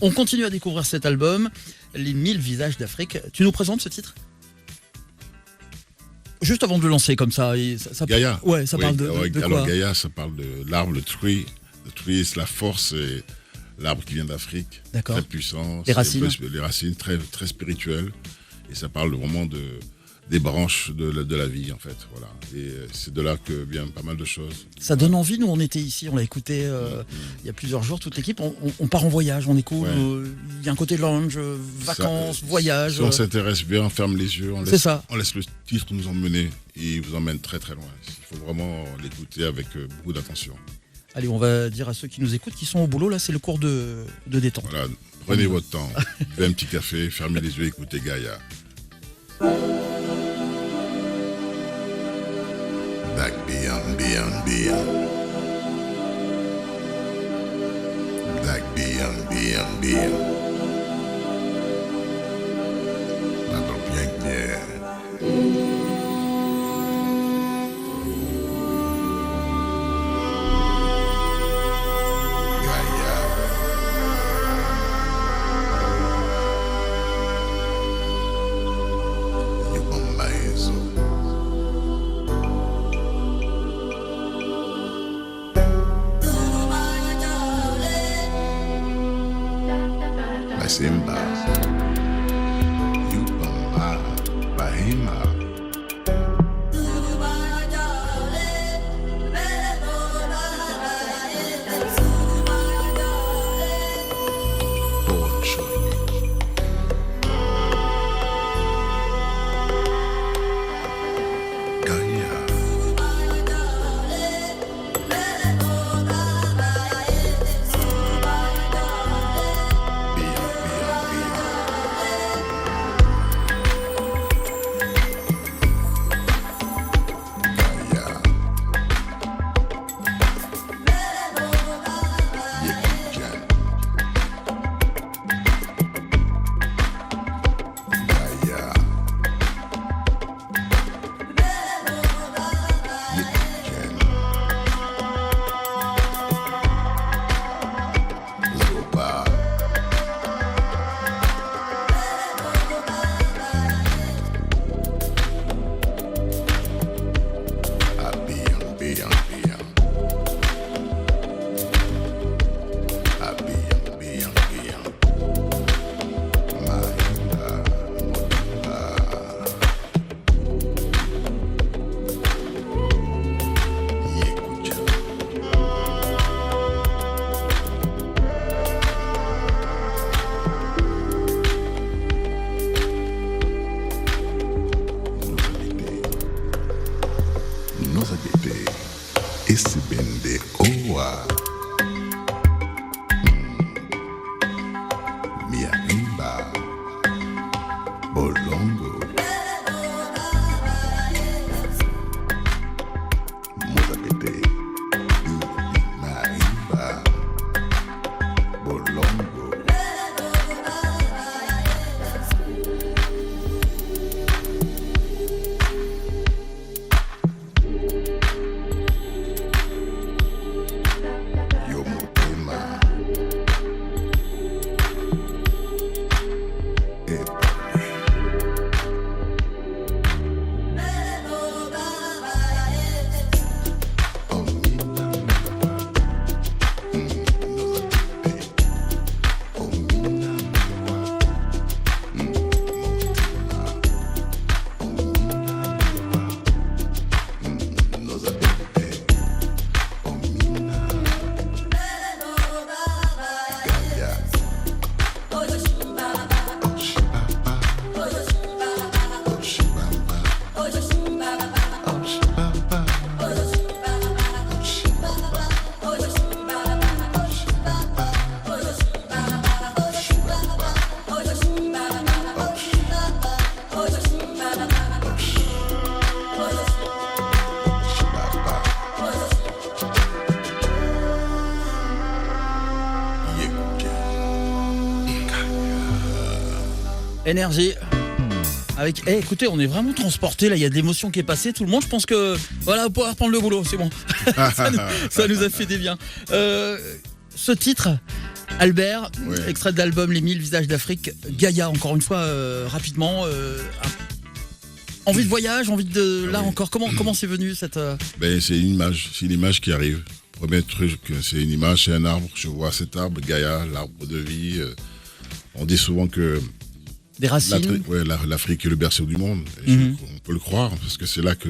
On continue à découvrir cet album, Les 1000 visages d'Afrique. Tu nous présentes ce titre ? Juste avant de le lancer comme ça. Gaïa. Ouais, ça parle de alors quoi ? Gaïa, ça parle de l'arbre, le tree. Le tree, c'est la force, et l'arbre qui vient d'Afrique. D'accord. Très puissant. Les racines. Les racines, très, très spirituelles. Et ça parle vraiment des branches de la vie, en fait. Voilà. Et c'est de là que viennent pas mal de choses. Ça donne envie. Nous, on était ici, on l'a écouté il y a plusieurs jours, toute l'équipe. On part en voyage, on écoute. Il y a un côté lounge, vacances, voyage. Si on s'intéresse bien, on ferme les yeux, on laisse le titre nous emmener. Et il vous emmène très très loin. Il faut vraiment l'écouter avec beaucoup d'attention. Allez, on va dire à ceux qui nous écoutent, qui sont au boulot, là, c'est le cours de détente. Voilà, prenez votre temps, buvez un petit café, fermez les yeux, écoutez Gaïa. Back beyond, beyond, beyond. Back beyond, beyond, beyond. Maintenant bien que bien. Simba, Yupamba, Bahima. Esse bende oa Mia rimba Bolongo Mozapete Marimba Bolongo Énergie. Avec, écoutez, on est vraiment transporté là. Il y a de l'émotion qui est passée. Tout le monde, je pense que voilà, on va pouvoir reprendre le boulot. C'est bon. ça nous a fait des biens. Ce titre, Albert, Ouais. extrait de l'album Les 1000 visages d'Afrique. Gaïa, encore une fois, rapidement. Envie de voyage, envie de... Là oui. encore, comment c'est venu cette... Ben, c'est une image qui arrive. Premier truc, c'est une image, c'est un arbre. Je vois cet arbre, Gaïa, l'arbre de vie. On dit souvent que Des racines. l'Afrique est le berceau du monde. Et on peut le croire, parce que c'est là que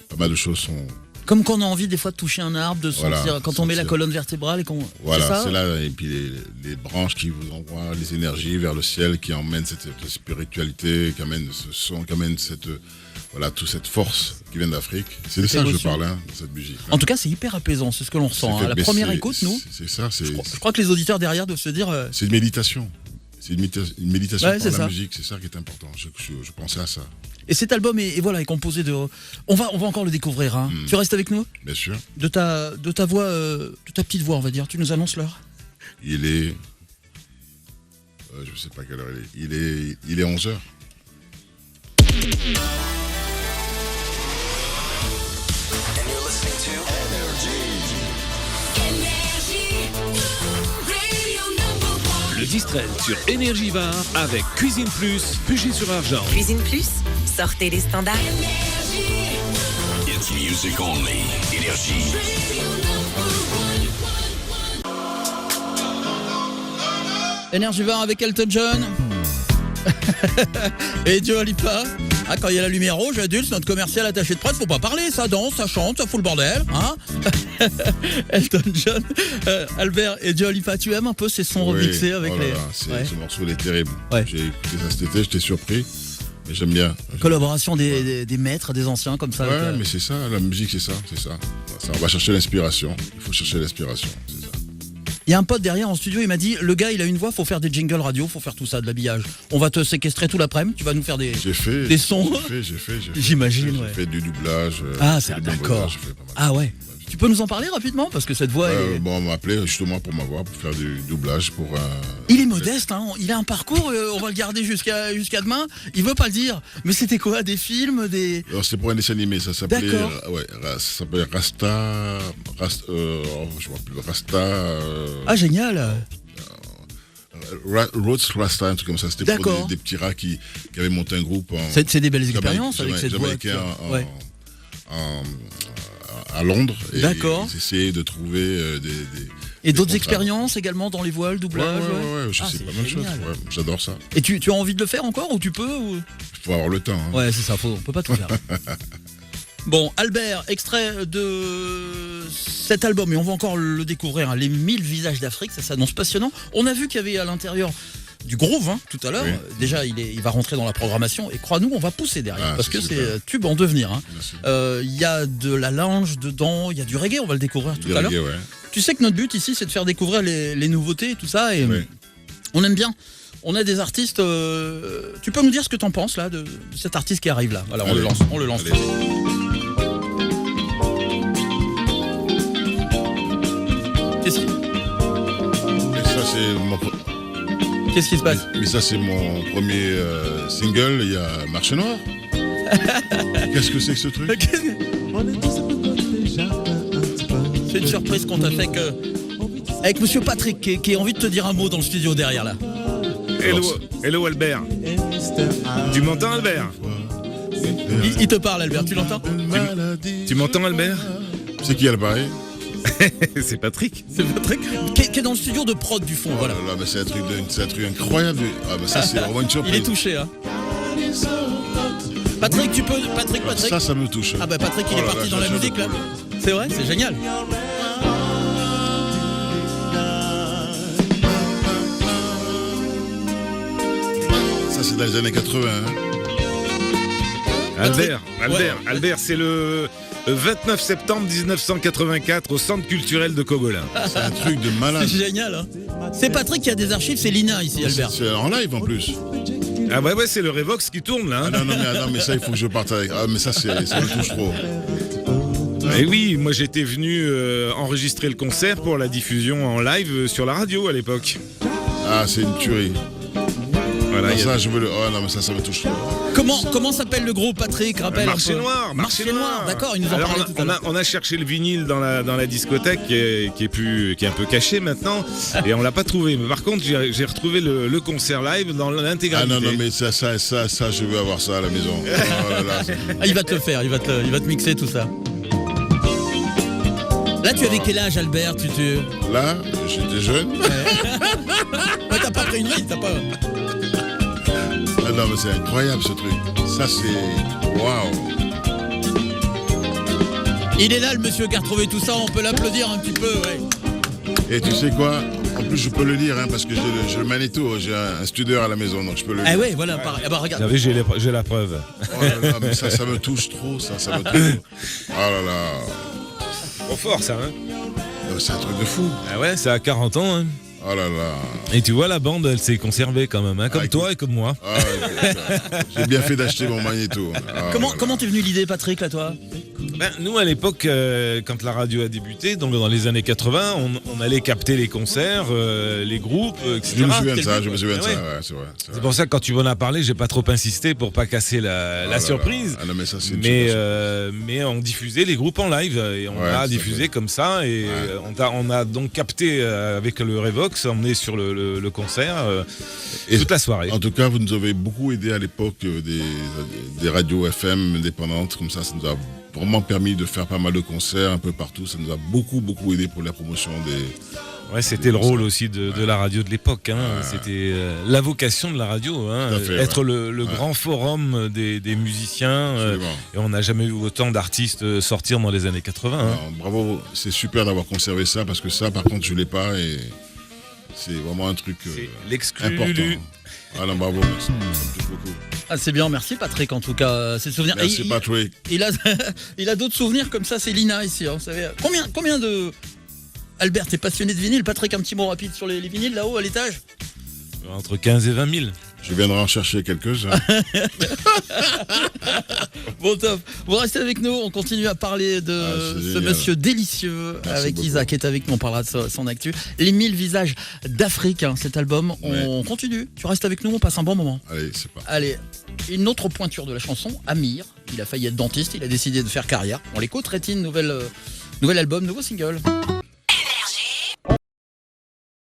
pas mal de choses sont... Comme quand on a envie des fois de toucher un arbre, de sentir, quand on met la colonne vertébrale et qu'on... Voilà, c'est là, et puis les branches qui vous envoient les énergies vers le ciel, qui emmènent cette spiritualité, qui amènent ce son, qui amènent toute cette force qui vient d'Afrique. C'est de ça que je parle, de cette musique. En tout cas, c'est hyper apaisant, c'est ce que l'on ressent. La première écoute, nous, c'est ça, je crois que les auditeurs derrière doivent se dire... C'est une méditation. C'est une méditation Ouais, par ça. la musique, c'est ça qui est important. Je pensais à ça. Et cet album est composé de... On va encore le découvrir. Hein. Tu restes avec nous ? Bien sûr. De ta voix, de ta petite voix, on va dire. Tu nous annonces l'heure ? Il est... je ne sais pas quelle heure il est. Il est 11h. Le 10-13 sur Énergie Var avec Cuisine Plus, Puget-sur-Argent. Cuisine Plus, sortez les standards. It's music only. Énergie. Énergie Var avec Elton John. Et Dua Lipa. Ah, quand il y a la lumière rouge, adulte, notre commercial attaché de presse, faut pas parler, ça danse, ça chante, ça fout le bordel, hein. Elton John, Albert et Dua Lipa, tu aimes un peu ces sons remixés avec les... Ce morceau, il est terrible. Ouais. J'ai écouté ça cet été, j'étais surpris, mais j'aime bien. Collaboration des maîtres, des anciens, comme ça. Ouais, mais c'est ça, la musique, c'est ça. On va chercher l'inspiration, il faut chercher l'inspiration, c'est ça. Il y a un pote derrière en studio, il m'a dit, le gars, il a une voix, faut faire des jingles radio, faut faire tout ça, de l'habillage. On va te séquestrer tout l'après-midi, tu vas nous faire des sons. J'ai fait. J'imagine, ouais. J'ai fait du doublage. C'est d'accord. Ah ouais. Tu peux nous en parler rapidement parce que cette voix est... Bon, on m'a appelé justement pour m'avoir, pour faire du doublage pour... Il est modeste, hein. Il a un parcours, on va le garder jusqu'à demain. Il veut pas le dire. Mais c'était quoi, des films, des... Alors, c'est pour un dessin animé, ça s'appelait... D'accord. Ça s'appelait Rasta... je vois plus, Rasta... Ah, génial. Roots Rasta, un truc comme ça. C'était pour des petits rats qui avaient monté un groupe... C'est des belles expériences avec cette voix. À Londres. D'accord. Et ils essayaient de trouver Et d'autres expériences également dans les voix, le doublage. Ouais, je sais pas mal de choses. Ouais, j'adore ça. Et tu as envie de le faire encore ou tu peux ou... Il faut avoir le temps. Hein. Ouais, c'est ça, on peut pas tout faire. Bon, Albert, extrait de cet album, et on va encore le découvrir, hein, Les 1000 visages d'Afrique, ça s'annonce passionnant. On a vu qu'il y avait à l'intérieur du groove, hein, tout à l'heure. Oui. Déjà, il va rentrer dans la programmation, et crois-nous, on va pousser derrière, parce que super. c'est tube en devenir. Il y a de la lounge dedans, il y a du reggae, on va le découvrir tout à l'heure. Ouais. Tu sais que notre but ici, c'est de faire découvrir les nouveautés et tout ça, et on aime bien. On a des artistes. Tu peux nous dire ce que t'en penses là de cet artiste qui arrive là? Alors on le lance. Allez. Qu'est-ce qui se passe? Mais ça, c'est mon premier single, il y a Marché Noir. Qu'est-ce que c'est que ce truc? C'est une surprise qu'on t'a fait avec Monsieur Patrick qui a envie de te dire un mot dans le studio derrière là. Hello Albert. Tu m'entends Albert? Il te parle Albert, tu l'entends? Tu m'entends Albert? C'est qui à l'appareil? C'est Patrick. C'est Patrick qui est dans le studio de prod du fond, voilà. Là, c'est un truc incroyable. Ah bah ça c'est vraiment une surprise. Il est touché hein. Patrick, tu peux... Patrick. Ça me touche. Ah bah Patrick il est parti dans la musique là. C'est vrai, c'est génial. Ça c'est dans les années 80. Hein. Albert, c'est le 29 septembre 1984 au Centre culturel de Cogolin. C'est un truc de malade. C'est génial hein. C'est Patrick qui a des archives, c'est Lina ici Albert. C'est en live en plus. Ah ouais, c'est le Revox qui tourne là. Ah non, mais ça il faut que je parte avec. Ah mais ça me touche trop. Et oui, moi j'étais venu enregistrer le concert pour la diffusion en live sur la radio à l'époque. Ah c'est une tuerie. Voilà, Non, il y a- ça, je veux le. Oh non, mais ça me touche trop. Comment s'appelle le groupe, Patrick? Rappelle un Marché peu. Noir, Marché Noir, d'accord, il nous en Alors, parlait tout à l'heure. on a cherché le vinyle dans la discothèque qui est un peu caché maintenant et on l'a pas trouvé. Mais par contre, j'ai retrouvé le concert live dans Ah l'intégralité. non, mais ça, je veux avoir ça à la maison. Oh là là, c'est- Ah, il va te le faire, il va te mixer tout ça. Là, tu avais quel âge, Albert? Là, j'étais jeune. Ouais, t'as pas pris une ride, t'as pas. Ah non, mais c'est incroyable ce truc. Ça, c'est. Waouh! Il est là, le monsieur qui a retrouvé tout ça, on peut l'applaudir un petit peu, ouais. Et tu sais quoi? En plus, je peux le lire, hein, parce que j'ai le magnéto. J'ai un studeur à la maison, donc je peux le lire. Ah ouais, voilà, pareil. Ah bah Vous regarde. savez, j'ai la preuve. Oh là là, mais ça me touche trop, ça me touche. Oh là là. Trop fort ça, hein? C'est un truc de fou. Ah ouais, ça a 40 ans, hein. Oh là là. Et tu vois, la bande, elle s'est conservée quand même, hein, comme Ah, toi et comme moi. Ah, j'ai bien fait d'acheter mon magnéto. Ah, voilà. Comment t'es venu l'idée, Patrick, là, toi? Ben, nous, à l'époque, quand la radio a débuté, donc dans les années 80, on allait capter les concerts, les groupes, etc. Je me souviens de C'était ça, le je me but. souviens de Ah ça, ouais. ouais, c'est vrai. C'est pour ça que quand tu m'en as parlé, j'ai pas trop insisté pour pas casser la surprise. Ah non, mais ça, c'est une super surprise. Mais on diffusait les groupes en live et on Ouais, a c'est diffusé vrai. comme ça et on a donc capté avec le Revox, emmené sur le concert Et toute la soirée. En tout cas, vous nous avez beaucoup aidé à l'époque des radios FM indépendantes, comme ça nous a vraiment permis de faire pas mal de concerts un peu partout. Ça nous a beaucoup aidé pour la promotion des. Ouais, c'était le rôle aussi de la radio de l'époque. Hein. C'était la vocation de la radio, hein. Tout à fait, être ouais. le grand forum des musiciens. Absolument. Et on n'a jamais eu autant d'artistes sortir dans les années 80. Hein. Alors, bravo, c'est super d'avoir conservé ça parce que ça, par contre, je l'ai pas et c'est vraiment un truc C'est l'exclu. important. Ah non, bravo, merci. Ça me touche beaucoup. Ah, c'est bien, merci, Patrick, en tout cas, ces souvenirs. Merci, Et Patrick. il a d'autres souvenirs comme ça, c'est Lina ici. Hein, vous savez. Combien de. Albert, t'es passionné de vinyle. Patrick, un petit mot rapide sur les vinyles là-haut à l'étage. Entre 15 et 20 000. Je viendrai en chercher quelques-uns. Bon, top. Vous restez avec nous, on continue à parler de c'est ce génial. monsieur délicieux Merci avec beaucoup. Isaac qui est avec nous. On parlera de son actu. Les 1000 visages d'Afrique, hein, cet album. On Ouais. continue. Tu restes avec nous, on passe un bon moment. Allez, c'est parti. Allez, une autre pointure de la chanson, Amir. Il a failli être dentiste, il a décidé de faire carrière. On l'écoute, Rétine, nouvel album, nouveau single.